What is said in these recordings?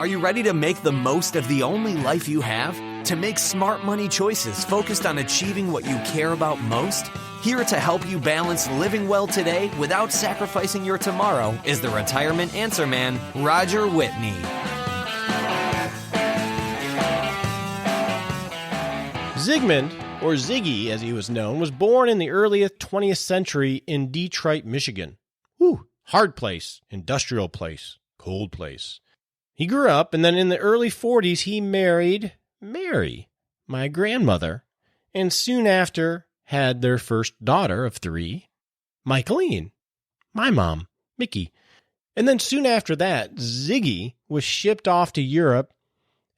Are you ready to make the most of the only life you have? To make smart money choices focused on achieving what you care about most? Here to help you balance living well today without sacrificing your tomorrow is the Retirement Answer Man, Roger Whitney. Zygmunt, or Ziggy as he was known, was born in the early 20th century in Detroit, Michigan. Hard place, industrial place, cold place. He grew up, and then in the early 40s, he married Mary, my grandmother, and soon after had their first daughter of 3, Michaeline, my mom, Mickey. And then soon after that, Ziggy was shipped off to Europe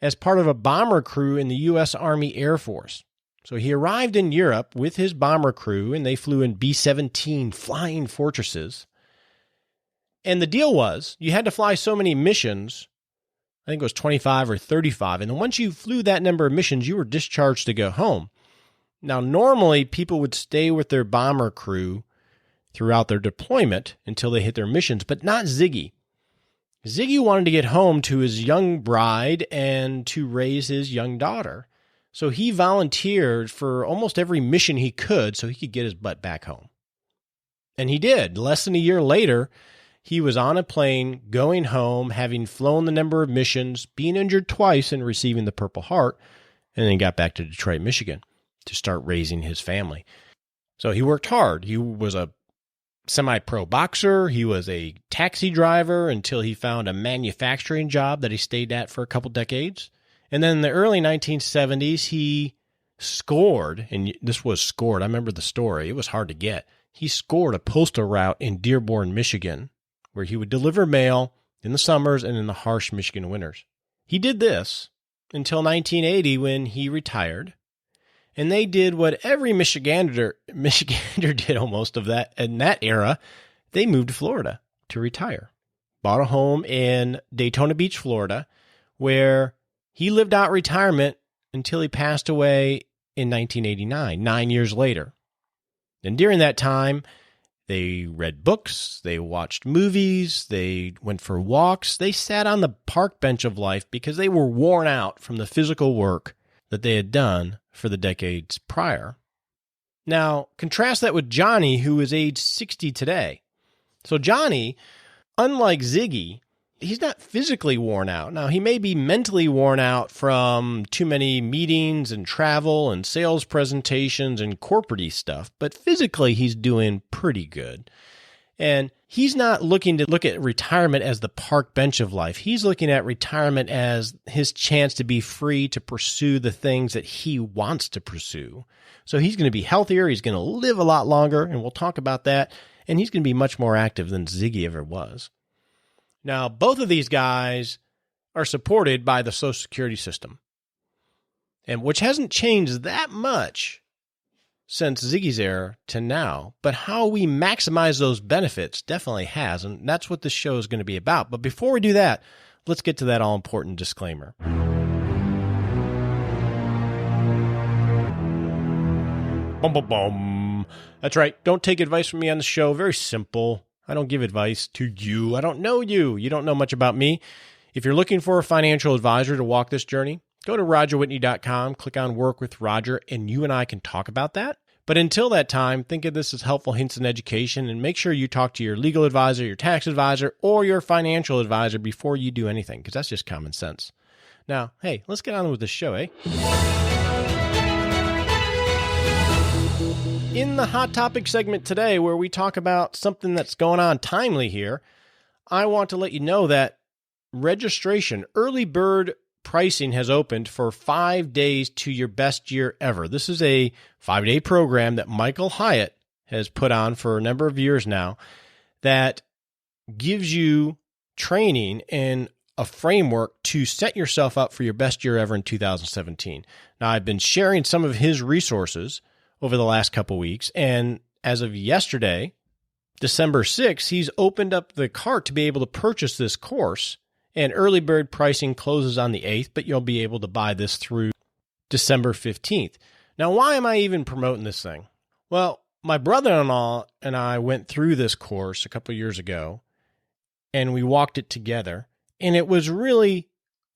as part of a bomber crew in the U.S. Army Air Force. So he arrived in Europe with his bomber crew, and they flew in B-17 Flying Fortresses. And the deal was, you had to fly so many missions, I think it was 25 or 35, and then once you flew that number of missions, you were discharged to go home. Now, normally, people would stay with their bomber crew throughout their deployment until they hit their missions, but not Ziggy. Ziggy wanted to get home to his young bride and to raise his young daughter. So he volunteered for almost every mission he could so he could get his butt back home. And he did. Less than a year later, he was on a plane going home, having flown the number of missions, being injured twice and receiving the Purple Heart, and then got back to Detroit, Michigan to start raising his family. So he worked hard. He was a semi-pro boxer. He was a taxi driver until he found a manufacturing job that he stayed at for a couple decades. And then in the early 1970s, he scored, and this was scored. I remember the story. It was hard to get. He scored a postal route in Dearborn, Michigan, where he would deliver mail in the summers and in the harsh Michigan winters. He did this until 1980 when he retired, and they did what every Michigander did almost of that in that era. They moved to Florida to retire. Bought a home in Daytona Beach, Florida, where he lived out retirement until he passed away in 1989, 9 years later. And during that time, they read books, they watched movies, they went for walks, they sat on the park bench of life because they were worn out from the physical work that they had done for the decades prior. Now, contrast that with Johnny, who is age 60 today. So Johnny, unlike Ziggy, he's not physically worn out. Now, he may be mentally worn out from too many meetings and travel and sales presentations and corporate-y stuff, but physically he's doing pretty good. And he's not looking to look at retirement as the park bench of life. He's looking at retirement as his chance to be free to pursue the things that he wants to pursue. So he's going to be healthier, he's going to live a lot longer, and we'll talk about that, and he's going to be much more active than Ziggy ever was. Now, both of these guys are supported by the Social Security system, and which hasn't changed that much since Ziggy's era to now, but how we maximize those benefits definitely has, and that's what this show is going to be about. But before we do that, let's get to that all-important disclaimer. Bum, bum, bum. That's right. Don't take advice from me on the show. Very simple. I don't give advice to you. I don't know you. You don't know much about me. If you're looking for a financial advisor to walk this journey, go to rogerwhitney.com, click on Work with Roger, and you and I can talk about that. But until that time, think of this as helpful hints in education, and make sure you talk to your legal advisor, your tax advisor, or your financial advisor before you do anything, because that's just common sense. Now, hey, let's get on with the show, eh? In the Hot Topic segment today, where we talk about something that's going on timely here, I want to let you know that registration, early bird pricing has opened for 5 days to your best year ever. This is a 5-day program that Michael Hyatt has put on for a number of years now that gives you training and a framework to set yourself up for your best year ever in 2017. Now, I've been sharing some of his resources over the last couple weeks, and as of yesterday, December 6th, he's opened up the cart to be able to purchase this course, and early bird pricing closes on the 8th, but you'll be able to buy this through December 15th. Now, why am I even promoting this thing? Well, my brother-in-law and I went through this course a couple years ago, and we walked it together, and it was really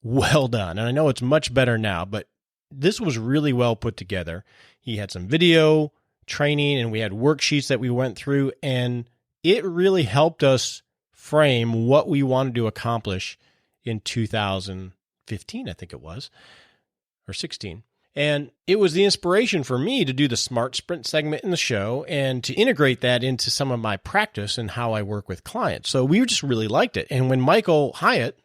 well done. And I know it's much better now, but this was really well put together. He had some video training and we had worksheets that we went through, and it really helped us frame what we wanted to accomplish in 2015, I think it was, or 16. And it was the inspiration for me to do the Smart Sprint segment in the show and to integrate that into some of my practice and how I work with clients. So we just really liked it. And when Michael Hyatt,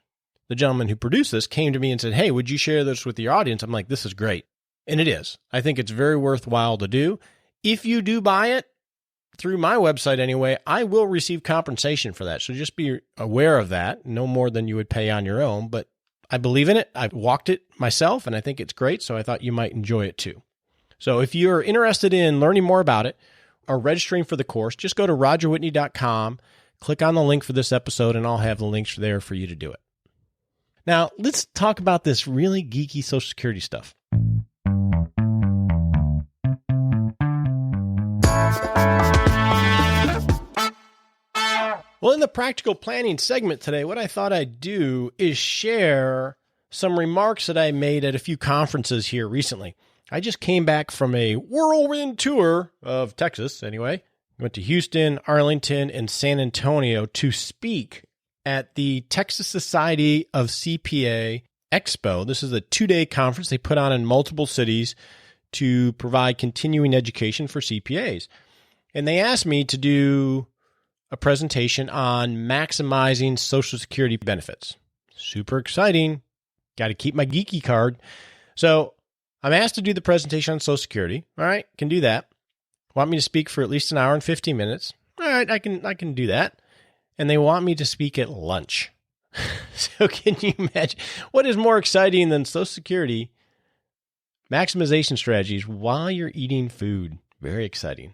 the gentleman who produced this, came to me and said, hey, would you share this with your audience? I'm like, this is great. And it is. I think it's very worthwhile to do. If you do buy it through my website anyway, I will receive compensation for that. So just be aware of that. No more than you would pay on your own, but I believe in it. I've walked it myself, and I think it's great, so I thought you might enjoy it too. So if you're interested in learning more about it or registering for the course, just go to rogerwhitney.com, click on the link for this episode, and I'll have the links there for you to do it. Now, let's talk about this really geeky Social Security stuff. Well, in the practical planning segment today, what I thought I'd do is share some remarks that I made at a few conferences here recently. I just came back from a whirlwind tour of Texas, anyway. Went to Houston, Arlington, and San Antonio to speak at the Texas Society of CPA Expo. This is a 2-day conference they put on in multiple cities to provide continuing education for CPAs. And they asked me to do a presentation on maximizing Social Security benefits. Super exciting. Got to keep my geeky card. So I'm asked to do the presentation on Social Security. All right, can do that. Want me to speak for at least an hour and 15 minutes. All right, I can do that. And they want me to speak at lunch. So can you imagine what is more exciting than Social Security maximization strategies while you're eating food? Very exciting.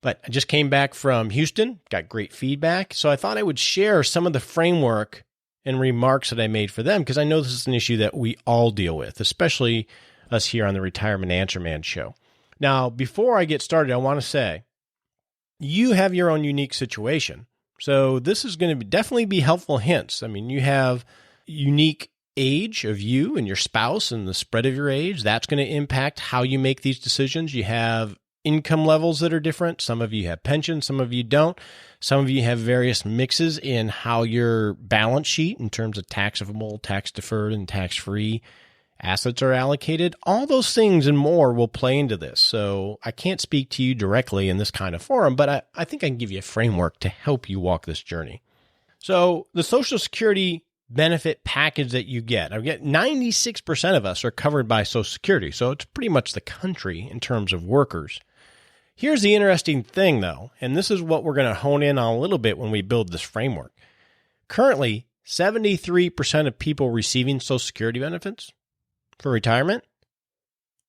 But I just came back from Houston, got great feedback. So I thought I would share some of the framework and remarks that I made for them, because I know this is an issue that we all deal with, especially us here on the Retirement Answer Man show. Now, before I get started, I want to say you have your own unique situation. So this is going to definitely be helpful hints. I mean, you have unique age of you and your spouse and the spread of your age. That's going to impact how you make these decisions. You have income levels that are different. Some of you have pensions, some of you don't. Some of you have various mixes in how your balance sheet in terms of taxable, tax deferred, and tax-free assets are allocated. All those things and more will play into this. So I can't speak to you directly in this kind of forum, but I think I can give you a framework to help you walk this journey. So the Social Security benefit package that you get, 96% of us are covered by Social Security. So it's pretty much the country in terms of workers. Here's the interesting thing, though, and this is what we're going to hone in on a little bit when we build this framework. Currently, 73% of people receiving Social Security benefits for retirement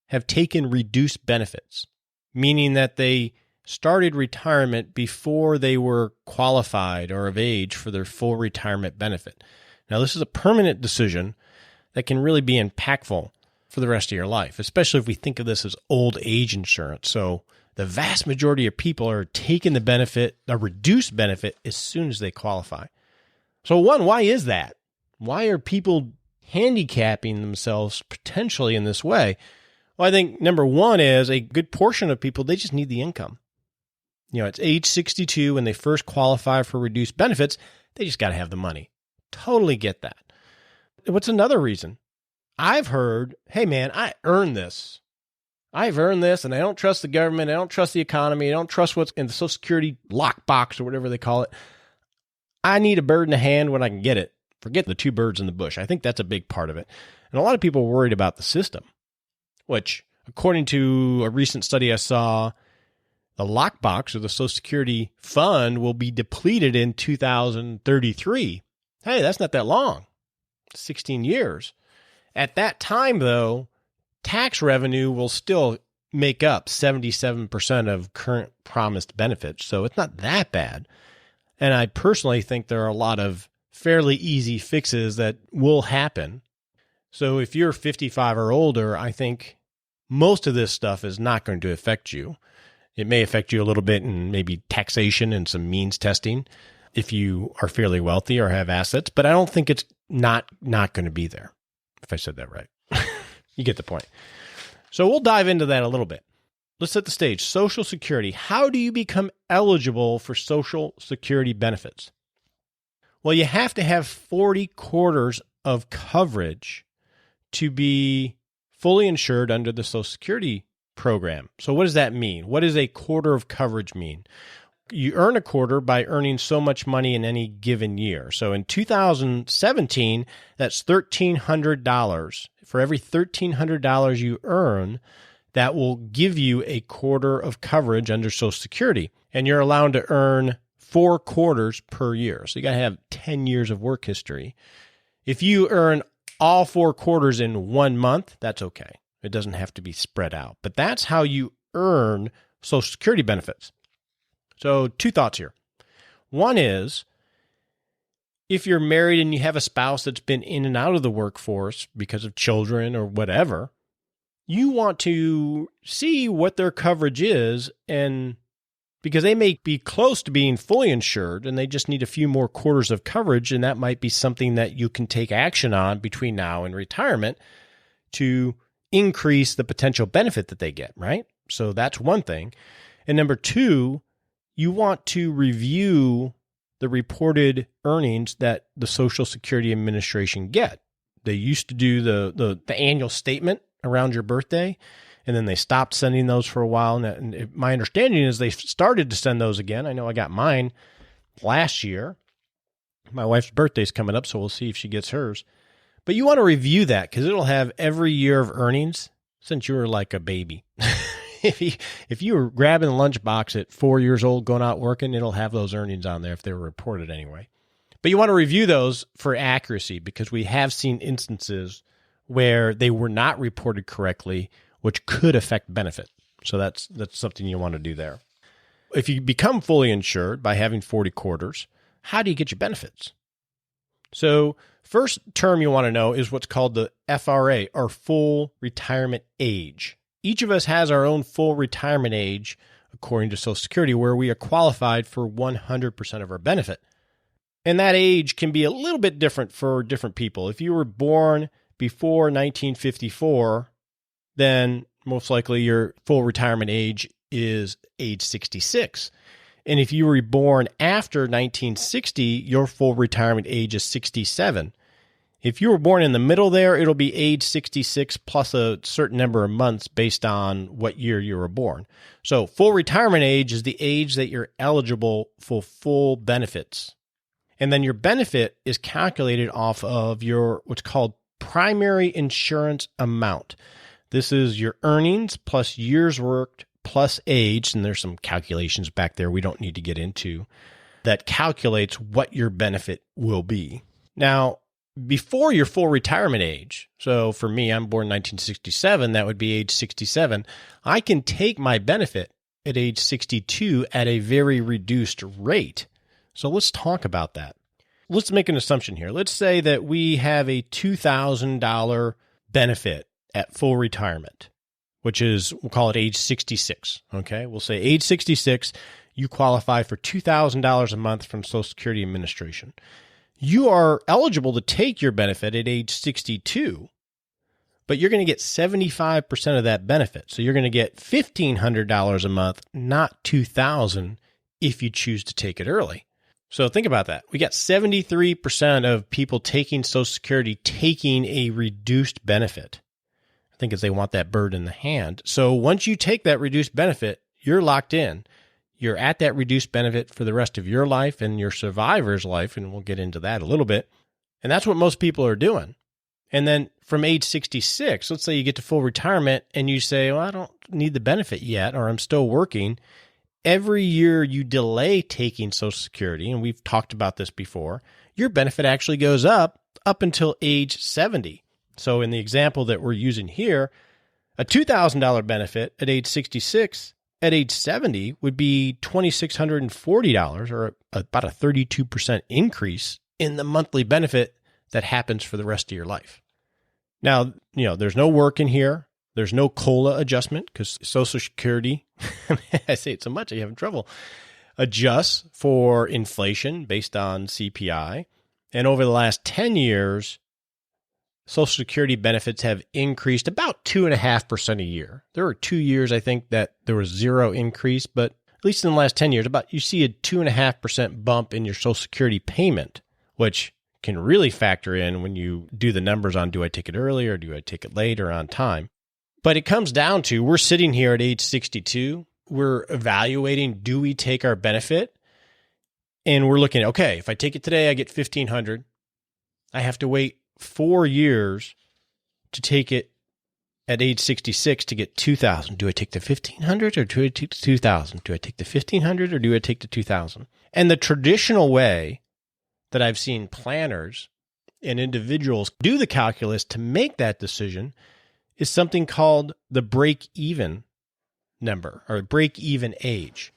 have taken reduced benefits, meaning that they started retirement before they were qualified or of age for their full retirement benefit. Now, this is a permanent decision that can really be impactful for the rest of your life, especially if we think of this as old age insurance. So the vast majority of people are taking the benefit, a reduced benefit, as soon as they qualify. So one, why is that? Why are people handicapping themselves potentially in this way? Well, I think number one is a good portion of people, they just need the income. You know, it's age 62 when they first qualify for reduced benefits, they just got to have the money. Totally get that. What's another reason? I've heard, hey man, I earned this. I've earned this, and I don't trust the government. I don't trust the economy. I don't trust what's in the Social Security lockbox or whatever they call it. I need a bird in the hand when I can get it. Forget the two birds in the bush. I think that's a big part of it. And a lot of people are worried about the system, which, according to a recent study I saw, the lockbox or the Social Security fund will be depleted in 2033. Hey, that's not that long. 16 years. At that time, though, tax revenue will still make up 77% of current promised benefits. So it's not that bad. And I personally think there are a lot of fairly easy fixes that will happen. So if you're 55 or older, I think most of this stuff is not going to affect you. It may affect you a little bit in maybe taxation and some means testing. if you are fairly wealthy or have assets, but I don't think it's not going to be there, if I said that right. You get the point. So we'll dive into that a little bit. Let's set the stage. Social Security. How do you become eligible for Social Security benefits? Well, you have to have 40 quarters of coverage to be fully insured under the Social Security program. So what does that mean? What does a quarter of coverage mean? You earn a quarter by earning so much money in any given year. So in 2017, that's $1,300. For every $1,300 you earn, that will give you a quarter of coverage under Social Security. And you're allowed to earn 4 quarters per year. So you got to have 10 years of work history. If you earn all 4 quarters in 1 month, that's okay. It doesn't have to be spread out. But that's how you earn Social Security benefits. So 2 thoughts here. One is, if you're married and you have a spouse that's been in and out of the workforce because of children or whatever, you want to see what their coverage is, and because they may be close to being fully insured and they just need a few more quarters of coverage, and that might be something that you can take action on between now and retirement to increase the potential benefit that they get, right? So that's one thing. And number 2, you want to review the reported earnings that the Social Security Administration get. They used to do the annual statement around your birthday, and then they stopped sending those for a while. And my understanding is they started to send those again. I know I got mine last year. My wife's birthday's coming up, so we'll see if she gets hers. But you want to review that because it'll have every year of earnings since you were like a baby. If you were grabbing the lunchbox at 4 years old, going out working, it'll have those earnings on there if they were reported anyway. But you want to review those for accuracy because we have seen instances where they were not reported correctly, which could affect benefit. So that's something you want to do there. If you become fully insured by having 40 quarters, how do you get your benefits? So first term you want to know is what's called the FRA, or full retirement age. Each of us has our own full retirement age, according to Social Security, where we are qualified for 100% of our benefit. And that age can be a little bit different for different people. If you were born before 1954, then most likely your full retirement age is age 66. And if you were born after 1960, your full retirement age is 67. If you were born in the middle there, it'll be age 66 plus a certain number of months based on what year you were born. So full retirement age is the age that you're eligible for full benefits. And then your benefit is calculated off of your what's called primary insurance amount. This is your earnings plus years worked plus age, and there's some calculations back there we don't need to get into that calculates what your benefit will be. Now, before your full retirement age, so for me, I'm born in 1967, that would be age 67, I can take my benefit at age 62 at a very reduced rate. So let's talk about that. Let's make an assumption here. Let's say that we have a $2,000 benefit at full retirement, which is, we'll call it age 66, okay? We'll say age 66, you qualify for $2,000 a month from Social Security Administration. You are eligible to take your benefit at age 62, but you're going to get 75% of that benefit. So you're going to get $1,500 a month, not $2,000 if you choose to take it early. So think about that. We got 73% of people taking Social Security taking a reduced benefit. I think it's they want that bird in the hand. So once you take that reduced benefit, you're locked in. You're at that reduced benefit for the rest of your life and your survivor's life, and we'll get into that a little bit. And that's what most people are doing. And then from age 66, let's say you get to full retirement and you say, well, I don't need the benefit yet, or I'm still working. Every year you delay taking Social Security, and we've talked about this before, your benefit actually goes up until age 70. So in the example that we're using here, a $2,000 benefit at age 66 at age 70 would be $2,640, or about a 32% increase in the monthly benefit that happens for the rest of your life. Now, there's no work in here. There's no COLA adjustment because Social Security, I say it so much, I'm having trouble. adjusts for inflation based on CPI. And over the last 10 years, Social Security benefits have increased about 2.5% a year. There were 2 years, I think, that there was zero increase, but at least in the last 10 years, you see a 2.5% bump in your Social Security payment, which can really factor in when you do the numbers on do I take it early or do I take it late or on time. But it comes down to we're sitting here at age 62. We're evaluating, do we take our benefit? And we're looking at, okay, if I take it today, I get $1,500. I have to wait 4 years to take it at age 66 to get $2,000. Do I take the $1,500 or do I take the $2,000? Do I take the $1,500 or do I take the $2,000? And the traditional way that I've seen planners and individuals do the calculus to make that decision is something called the break-even number or break-even age.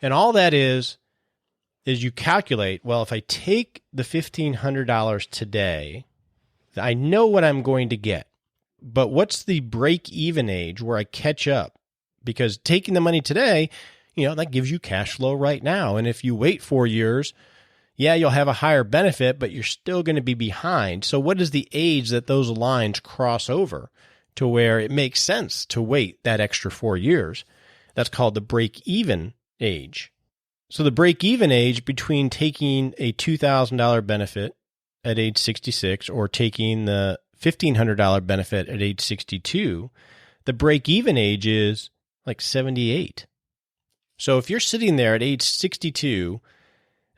And all that is you calculate, well, if I take the $1,500 today, I know what I'm going to get. But what's the break-even age where I catch up? Because taking the money today, that gives you cash flow right now. And if you wait 4 years, yeah, you'll have a higher benefit, but you're still going to be behind. So what is the age that those lines cross over to where it makes sense to wait that extra 4 years? That's called the break-even age. So the break-even age between taking a $2,000 benefit at age 66 or taking the $1,500 benefit at age 62, the break-even age is like 78. So if you're sitting there at age 62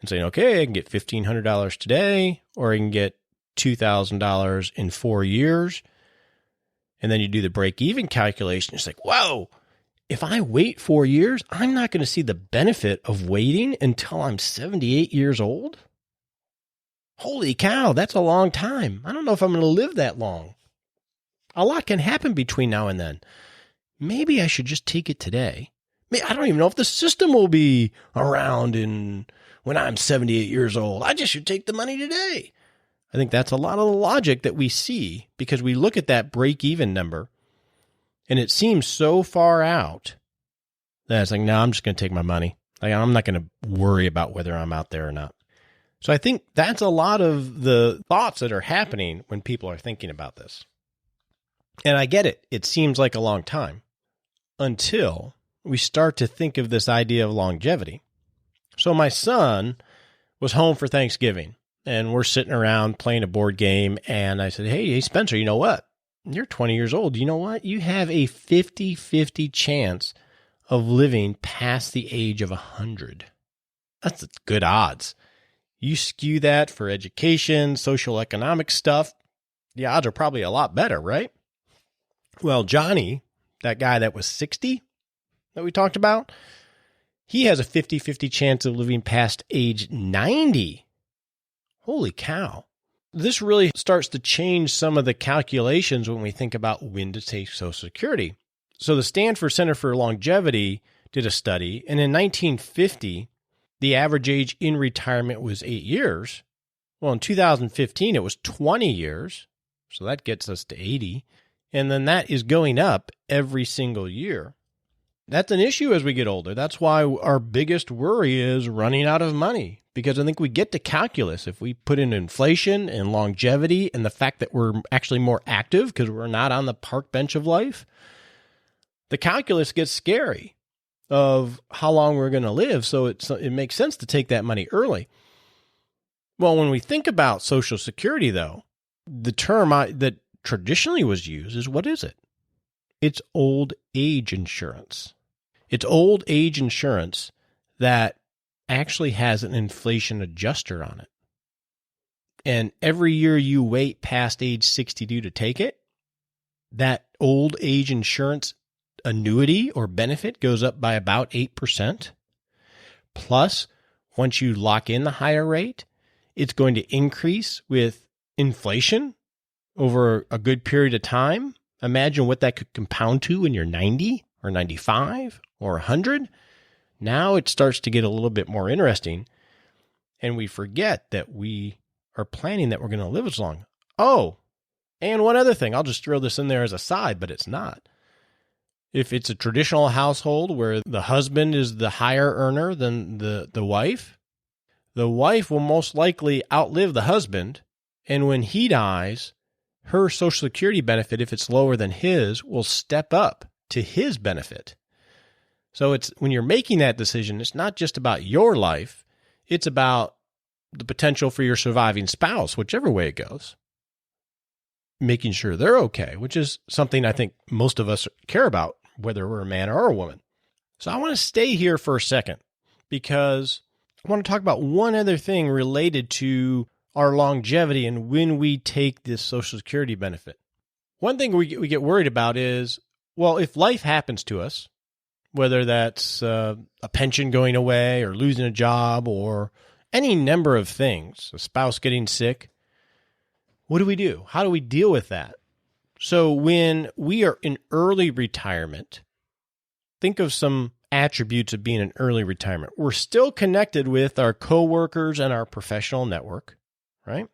and saying, okay, I can get $1,500 today, or I can get $2,000 in 4 years, and then you do the break-even calculation, it's like, whoa, if I wait 4 years, I'm not going to see the benefit of waiting until I'm 78 years old? Holy cow, that's a long time. I don't know if I'm going to live that long. A lot can happen between now and then. Maybe I should just take it today. I don't even know if the system will be around when I'm 78 years old. I just should take the money today. I think that's a lot of the logic that we see because we look at that break-even number and it seems so far out that it's like, no, I'm just going to take my money. I'm not going to worry about whether I'm out there or not. So I think that's a lot of the thoughts that are happening when people are thinking about this. And I get it. It seems like a long time until we start to think of this idea of longevity. So my son was home for Thanksgiving and we're sitting around playing a board game. And I said, hey, Spencer, you know what? You're 20 years old. You know what? You have a 50-50 chance of living past the age of 100. That's good odds. You skew that for education, social economic stuff, the odds are probably a lot better, right? Well, Johnny, that guy that was 60 that we talked about, he has a 50-50 chance of living past age 90. Holy cow. This really starts to change some of the calculations when we think about when to take Social Security. So the Stanford Center for Longevity did a study, and in 1950, the average age in retirement was 8 years. Well, in 2015, it was 20 years. So that gets us to 80. And then that is going up every single year. That's an issue as we get older. That's why our biggest worry is running out of money. Because I think we get to calculus. If we put in inflation and longevity and the fact that we're actually more active because we're not on the park bench of life, the calculus gets scary of how long we're going to live. So it makes sense to take that money early. Well, when we think about Social Security, though, the term that traditionally was used is, what is it? It's old age insurance. It's old age insurance that actually has an inflation adjuster on it. And every year you wait past age 62 to take it, that old age insurance annuity or benefit goes up by about 8%. Plus, once you lock in the higher rate, it's going to increase with inflation over a good period of time. Imagine what that could compound to when you're 90 or 95 or 100. Now it starts to get a little bit more interesting, and we forget that we are planning that we're going to live as long. Oh, and one other thing, I'll just throw this in there as a side, but it's not. If it's a traditional household where the husband is the higher earner than the wife will most likely outlive the husband. And when he dies, her Social Security benefit, if it's lower than his, will step up to his benefit. So it's when you're making that decision, it's not just about your life, it's about the potential for your surviving spouse, whichever way it goes. Making sure they're okay, which is something I think most of us care about, whether we're a man or a woman. So I want to stay here for a second because I want to talk about one other thing related to our longevity and when we take this Social Security benefit. One thing we get worried about is, well, if life happens to us, whether that's a pension going away or losing a job or any number of things, a spouse getting sick, what do we do? How do we deal with that? So when we are in early retirement, think of some attributes of being in early retirement. We're still connected with our coworkers and our professional network, right?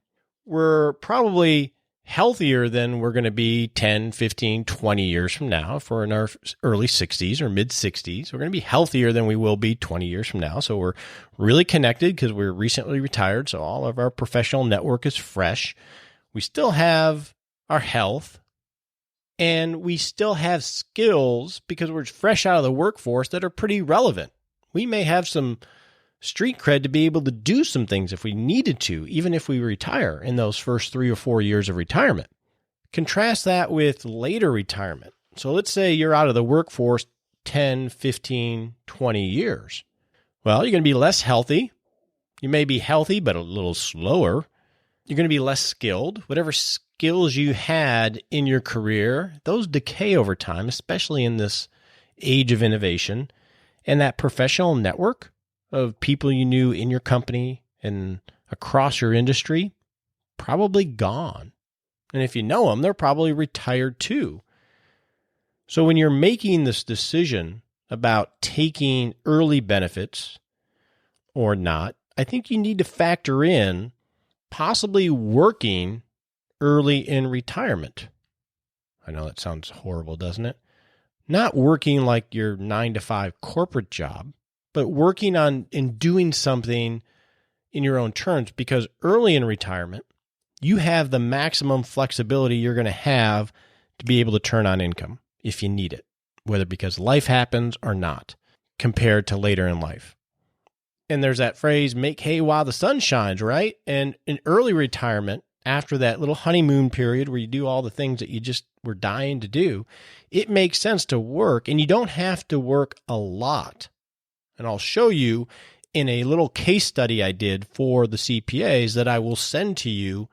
We're probably healthier than we're going to be 10, 15, 20 years from now. If we're in our early 60s or mid 60s, we're going to be healthier than we will be 20 years from now. So we're really connected because we're recently retired. So all of our professional network is fresh. We still have our health and we still have skills because we're fresh out of the workforce that are pretty relevant. We may have some street cred to be able to do some things if we needed to, even if we retire in those first 3 or 4 years of retirement. Contrast that with later retirement. So let's say you're out of the workforce 10, 15, 20 years. Well, you're going to be less healthy. You may be healthy, but a little slower. You're going to be less skilled. Whatever skills you had in your career, those decay over time, especially in this age of innovation. And that professional network of people you knew in your company and across your industry, probably gone. And if you know them, they're probably retired too. So when you're making this decision about taking early benefits or not, I think you need to factor in possibly working early in retirement. I know that sounds horrible, doesn't it? Not working like your 9-to-5 corporate job, but working on and doing something in your own terms, because early in retirement, you have the maximum flexibility you're going to have to be able to turn on income if you need it, whether because life happens or not, compared to later in life. And there's that phrase, make hay while the sun shines, right? And in early retirement, after that little honeymoon period where you do all the things that you just were dying to do, it makes sense to work, and you don't have to work a lot. And I'll show you in a little case study I did for the CPAs that I will send to you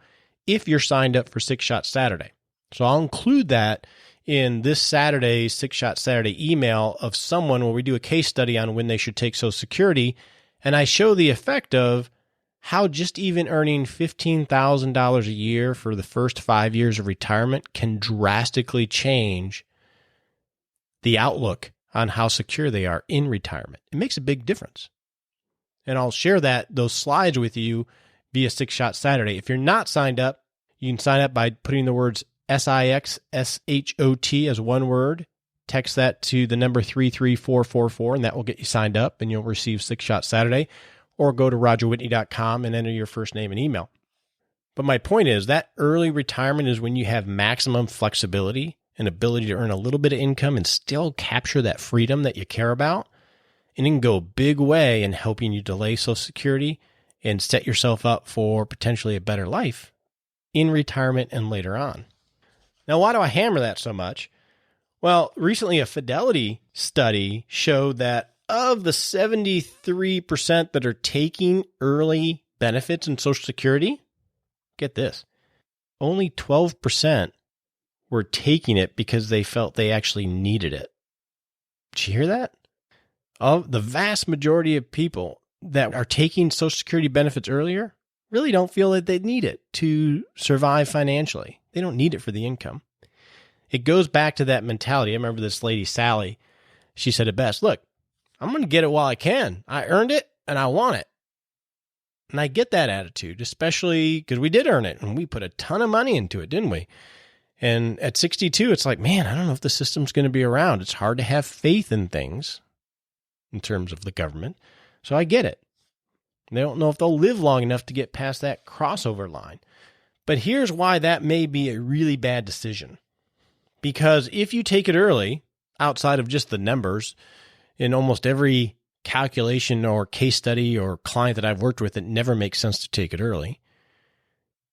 if you're signed up for 6-Shot Saturday. So I'll include that in this Saturday's 6-Shot Saturday email of someone where we do a case study on when they should take Social Security. And I show the effect of how just even earning $15,000 a year for the first 5 years of retirement can drastically change the outlook on how secure they are in retirement. It makes a big difference. And I'll share those slides with you via 6-Shot Saturday. If you're not signed up, you can sign up by putting the words SIXSHOT as one word. Text that to the number 33444, and that will get you signed up, and you'll receive 6-Shot Saturday. Or go to rogerwhitney.com and enter your first name and email. But my point is that early retirement is when you have maximum flexibility and ability to earn a little bit of income and still capture that freedom that you care about, and it can go a big way in helping you delay Social Security and set yourself up for potentially a better life in retirement and later on. Now, why do I hammer that so much? Well, recently a Fidelity study showed that of the 73% that are taking early benefits in Social Security, get this, only 12% were taking it because they felt they actually needed it. Did you hear that? Of the vast majority of people that are taking Social Security benefits earlier really don't feel that they need it to survive financially. They don't need it for the income. It goes back to that mentality. I remember this lady, Sally, she said it best. Look, I'm going to get it while I can. I earned it and I want it. And I get that attitude, especially because we did earn it and we put a ton of money into it, didn't we? And at 62, it's like, man, I don't know if the system's going to be around. It's hard to have faith in things in terms of the government. So I get it. They don't know if they'll live long enough to get past that crossover line. But here's why that may be a really bad decision. Because if you take it early, outside of just the numbers, in almost every calculation or case study or client that I've worked with, it never makes sense to take it early.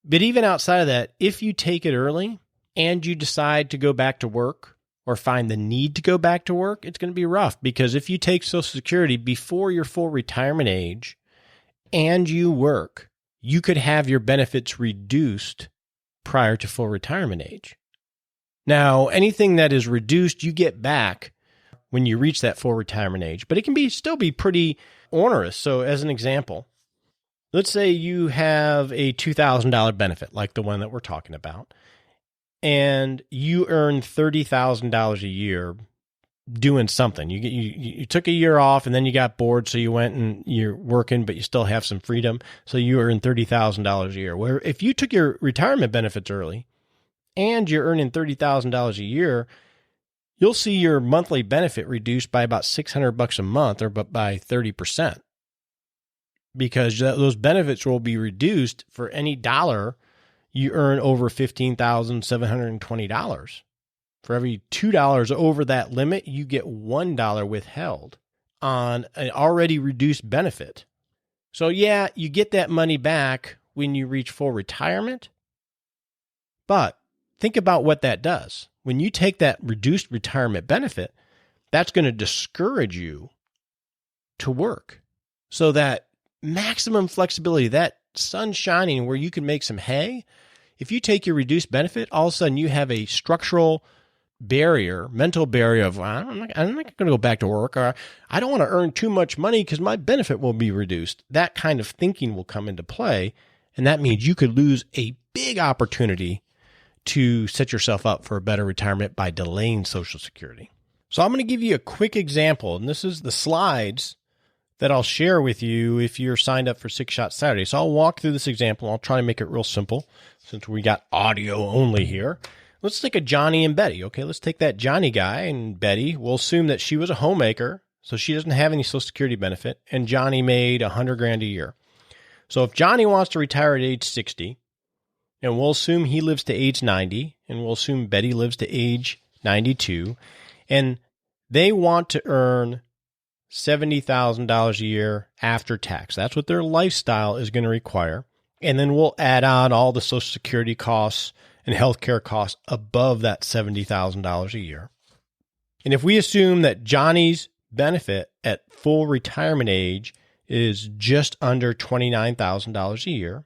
But even outside of that, if you take it early and you decide to go back to work or find the need to go back to work, it's going to be rough. Because if you take Social Security before your full retirement age and you work, you could have your benefits reduced prior to full retirement age. Now, anything that is reduced, you get back when you reach that full retirement age, but it can still be pretty onerous. So as an example, let's say you have a $2,000 benefit, like the one that we're talking about, and you earn $30,000 a year doing something. You took a year off and then you got bored, so you went and you're working, but you still have some freedom. So you earn $30,000 a year. Where if you took your retirement benefits early and you're earning $30,000 a year, you'll see your monthly benefit reduced by about $600 a month, or by 30%, because those benefits will be reduced for any dollar you earn over $15,720. For every $2 over that limit, you get $1 withheld on an already reduced benefit. So yeah, you get that money back when you reach full retirement, but think about what that does. When you take that reduced retirement benefit, that's going to discourage you to work. So that maximum flexibility, that sun shining where you can make some hay, if you take your reduced benefit, all of a sudden you have a structural barrier, mental barrier of, I'm not going to go back to work, or I don't want to earn too much money because my benefit will be reduced. That kind of thinking will come into play, and that means you could lose a big opportunity to set yourself up for a better retirement by delaying Social Security. So I'm going to give you a quick example, and this is the slides that I'll share with you if you're signed up for 6 Shot Saturday. So I'll walk through this example. I'll try to make it real simple since we got audio only here. Let's take a Johnny and Betty. Okay, let's take that Johnny guy and Betty. We'll assume that she was a homemaker, so she doesn't have any Social Security benefit, and Johnny made $100,000 a year. So if Johnny wants to retire at age 60, and we'll assume he lives to age 90, and we'll assume Betty lives to age 92, and they want to earn $70,000 a year after tax. That's what their lifestyle is going to require. And then we'll add on all the Social Security costs and healthcare costs above that $70,000 a year. And if we assume that Johnny's benefit at full retirement age is just under $29,000 a year,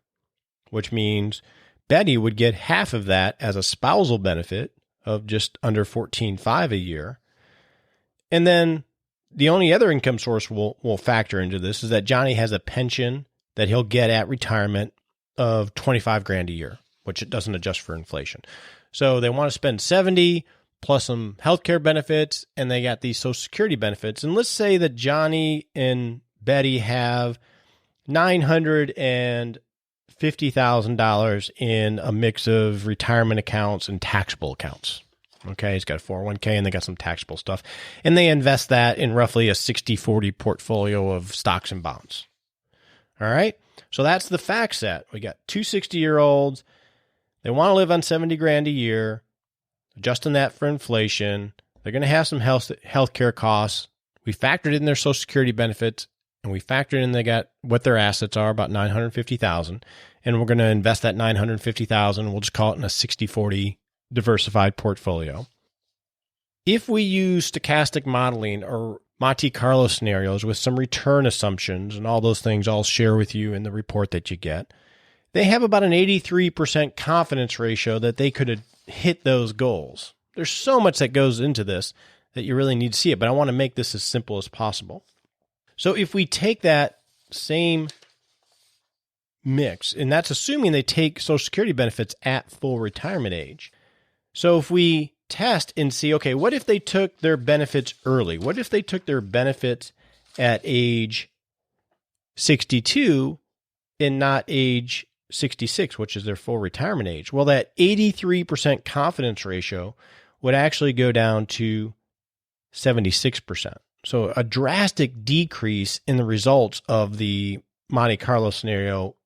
which means Betty would get half of that as a spousal benefit of just under $14,500 a year. And then the only other income source we'll factor into this is that Johnny has a pension that he'll get at retirement of $25,000 a year, which it doesn't adjust for inflation. So they want to spend 70 plus some healthcare benefits, and they got these Social Security benefits. And let's say that Johnny and Betty have $950,000 in a mix of retirement accounts and taxable accounts. Okay, he's got a 401k and they got some taxable stuff. And they invest that in roughly a 60-40 portfolio of stocks and bonds. All right, so that's the fact set. We got two 60-year-olds. They want to live on $70,000 a year, adjusting that for inflation. They're going to have some healthcare costs. We factored in their Social Security benefits, and we factored in they got what their assets are, about $950,000, and we're going to invest that $950,000. We'll just call it in a 60-40 diversified portfolio. If we use stochastic modeling or Monte Carlo scenarios with some return assumptions and all those things I'll share with you in the report that you get, they have about an 83% confidence ratio that they could hit those goals. There's so much that goes into this that you really need to see it, but I want to make this as simple as possible. So if we take that same mix, and that's assuming they take Social Security benefits at full retirement age. So if we test and see, okay, what if they took their benefits early? What if they took their benefits at age 62 and not age 66, which is their full retirement age. Well, that 83% confidence ratio would actually go down to 76%. So a drastic decrease in the results of the Monte Carlo scenario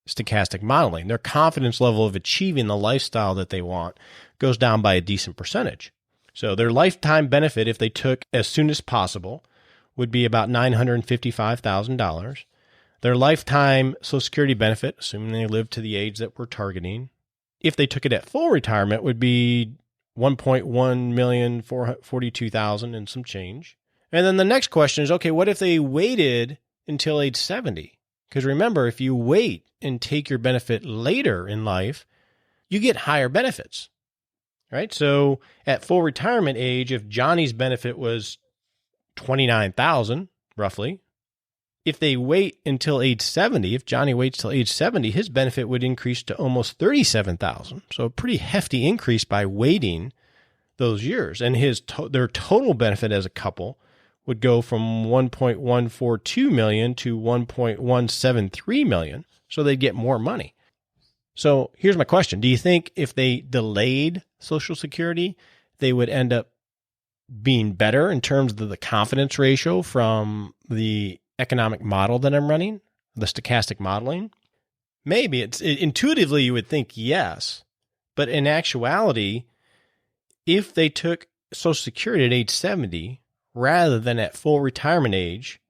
stochastic modeling. Their confidence level of achieving the lifestyle that they want goes down by a decent percentage. So their lifetime benefit, if they took as soon as possible, would be about $955,000. Their lifetime Social Security benefit, assuming they live to the age that we're targeting, if they took it at full retirement, would be $1,142,000 and some change. And then the next question is, okay, what if they waited until age 70? Because remember, if you wait and take your benefit later in life, you get higher benefits, right? So at full retirement age, if Johnny's benefit was $29,000, roughly, if they wait until age 70, if Johnny waits till age 70, his benefit would increase to almost $37,000. So a pretty hefty increase by waiting those years. And their total benefit as a couple would go from $1.142 million to $1.173 million. So they'd get more money. So here's my question. Do you think if they delayed Social Security, they would end up being better in terms of the confidence ratio from the economic model that I'm running, the stochastic modeling? Maybe. Intuitively, you would think yes. But in actuality, if they took Social Security at age 70 rather than at full retirement age,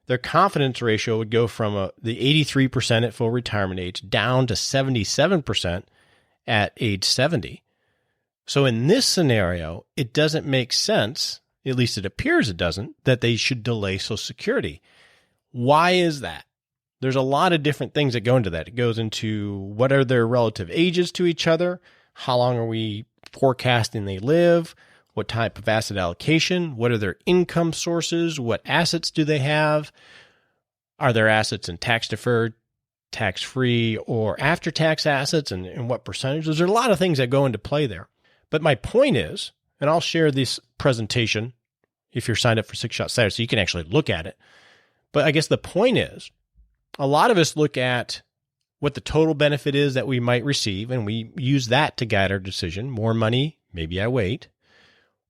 their confidence ratio would go from the 83% at full retirement age down to 77% at age 70. So in this scenario, it doesn't make sense, at least it appears it doesn't, that they should delay Social Security. Why is that? There's a lot of different things that go into that. It goes into what are their relative ages to each other, how long are we forecasting they live, what type of asset allocation, what are their income sources, what assets do they have, are their assets in tax-deferred, tax-free, or after-tax assets, and what percentage. There's a lot of things that go into play there. But my point is, and I'll share this presentation if you're signed up for Six Shot Saturday so you can actually look at it. But I guess the point is, a lot of us look at what the total benefit is that we might receive, and we use that to guide our decision. More money, maybe I wait.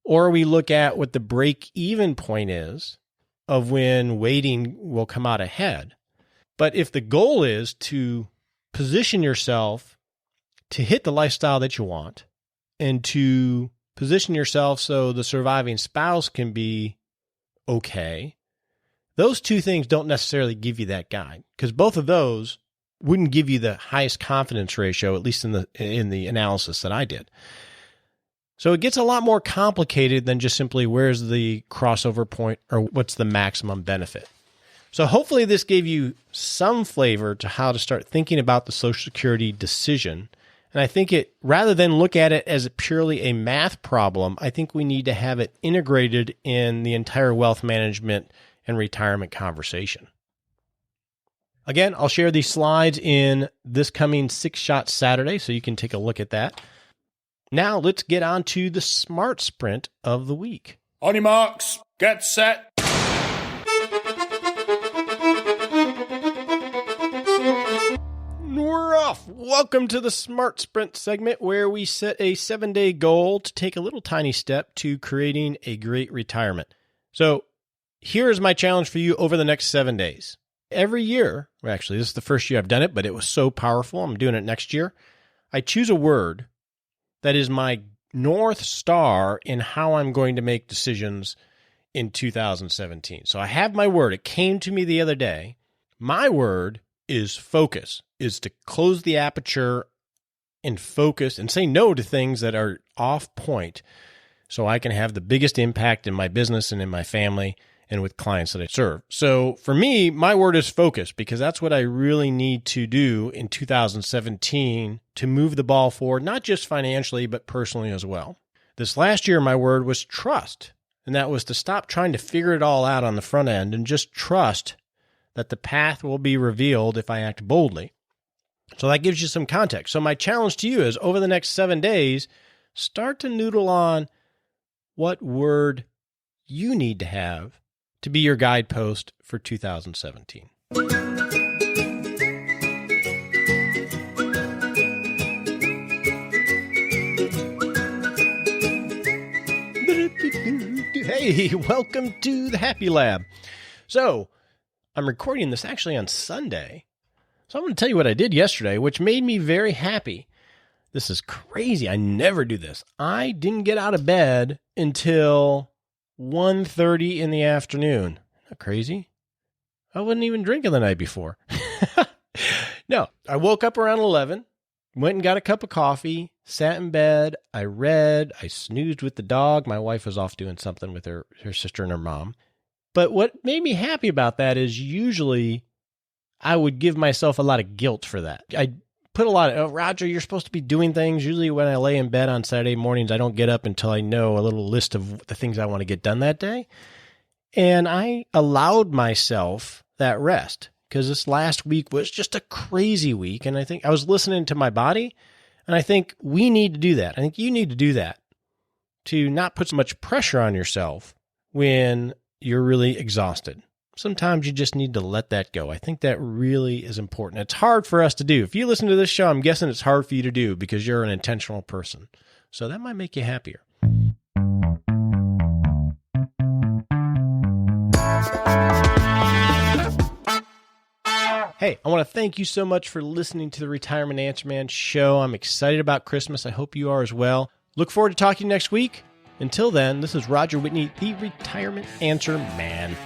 Or we look at what the break-even point is of when waiting will come out ahead. But if the goal is to position yourself to hit the lifestyle that you want and to position yourself so the surviving spouse can be okay, those two things don't necessarily give you that guide, because both of those wouldn't give you the highest confidence ratio, at least in the analysis that I did. So it gets a lot more complicated than just simply where's the crossover point or what's the maximum benefit. So hopefully this gave you some flavor to how to start thinking about the Social Security decision. And I think rather than look at it as purely a math problem, I think we need to have it integrated in the entire wealth management and retirement conversation. Again, I'll share these slides in this coming Six Shot Saturday, so you can take a look at that. Now let's get on to the Smart Sprint of the week. On your marks, get set. We're off. Welcome to the Smart Sprint segment, where we set a 7-day goal to take a little tiny step to creating a great retirement. So here is my challenge for you over the next 7 days. Every year, well, actually, this is the first year I've done it, but it was so powerful, I'm doing it next year. I choose a word that is my North Star in how I'm going to make decisions in 2017. So I have my word. It came to me the other day. My word is focus, is to close the aperture and focus and say no to things that are off point so I can have the biggest impact in my business and in my family and with clients that I serve. So for me, my word is focus, because that's what I really need to do in 2017 to move the ball forward, not just financially, but personally as well. This last year, my word was trust, and that was to stop trying to figure it all out on the front end and just trust that the path will be revealed if I act boldly. So that gives you some context. So my challenge to you is over the next 7 days, start to noodle on what word you need to have to be your guidepost for 2017. Hey, welcome to the Happy Lab. So, I'm recording this actually on Sunday. So I'm going to tell you what I did yesterday, which made me very happy. This is crazy. I never do this. I didn't get out of bed until 1:30 in the afternoon. Isn't that crazy? I wasn't even drinking the night before. No, I woke up around 11, went and got a cup of coffee, sat in bed, I read, I snoozed with the dog. My wife was off doing something with her sister and her mom. But what made me happy about that is usually I would give myself a lot of guilt for that. I put a lot of, Roger, you're supposed to be doing things. Usually when I lay in bed on Saturday mornings, I don't get up until I know a little list of the things I want to get done that day. And I allowed myself that rest because this last week was just a crazy week. And I think I was listening to my body, and I think we need to do that. I think you need to do that to not put so much pressure on yourself when you're really exhausted. Sometimes you just need to let that go. I think that really is important. It's hard for us to do. If you listen to this show, I'm guessing it's hard for you to do because you're an intentional person. So that might make you happier. Hey, I want to thank you so much for listening to the Retirement Answer Man show. I'm excited about Christmas. I hope you are as well. Look forward to talking next week. Until then, this is Roger Whitney, the Retirement Answer Man.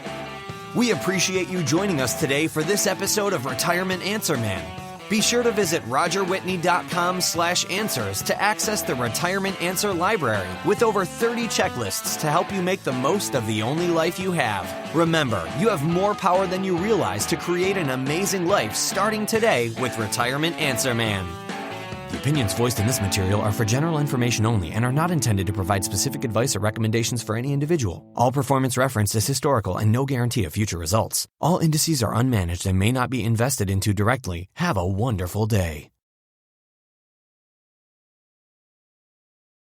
We appreciate you joining us today for this episode of Retirement Answer Man. Be sure to visit rogerwhitney.com/answers to access the Retirement Answer Library with over 30 checklists to help you make the most of the only life you have. Remember, you have more power than you realize to create an amazing life starting today with Retirement Answer Man. The opinions voiced in this material are for general information only and are not intended to provide specific advice or recommendations for any individual. All performance referenced is historical and no guarantee of future results. All indices are unmanaged and may not be invested into directly. Have a wonderful day.